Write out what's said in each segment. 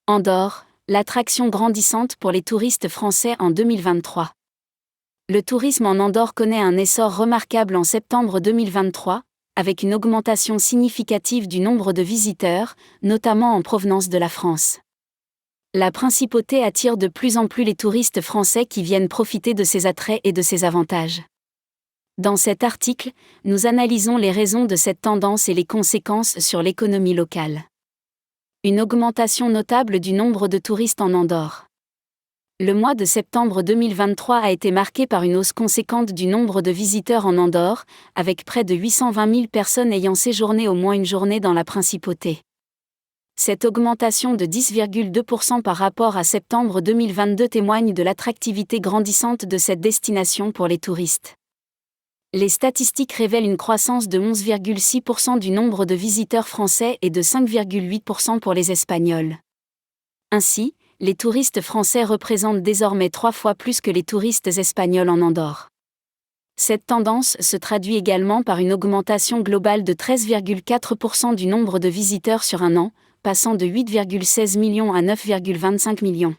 Andorre, l'attraction grandissante pour les touristes français en 2023. Le tourisme en Andorre connaît un essor remarquable en septembre 2023, avec une augmentation significative du nombre de visiteurs, notamment en provenance de la France. La principauté attire de plus en plus les touristes français qui viennent profiter de ses attraits et de ses avantages. Dans cet article, nous analysons les raisons de cette tendance et les conséquences sur l'économie locale. Une augmentation notable du nombre de touristes en Andorre. Le mois de septembre 2023 a été marqué par une hausse conséquente du nombre de visiteurs en Andorre, avec près de 820 000 personnes ayant séjourné au moins une journée dans la principauté. Cette augmentation de 10,2% par rapport à septembre 2022 témoigne de l'attractivité grandissante de cette destination pour les touristes. Les statistiques révèlent une croissance de 11,6% du nombre de visiteurs français et de 5,8% pour les Espagnols. Ainsi, les touristes français représentent désormais 3 fois plus que les touristes espagnols en Andorre. Cette tendance se traduit également par une augmentation globale de 13,4% du nombre de visiteurs sur un an, passant de 8,16 millions à 9,25 millions.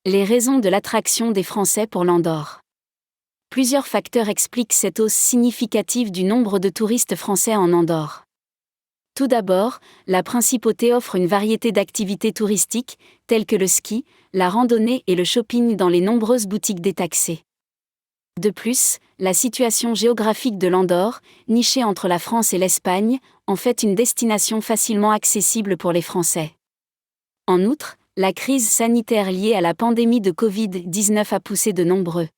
Les raisons de l'attraction des Français pour l'Andorre. Plusieurs facteurs expliquent cette hausse significative du nombre de touristes français en Andorre. Tout d'abord, la principauté offre une variété d'activités touristiques, telles que le ski, la randonnée et le shopping dans les nombreuses boutiques détaxées. De plus, la situation géographique de l'Andorre, nichée entre la France et l'Espagne, en fait une destination facilement accessible pour les Français. En outre, la crise sanitaire liée à la pandémie de Covid-19 a poussé de nombreux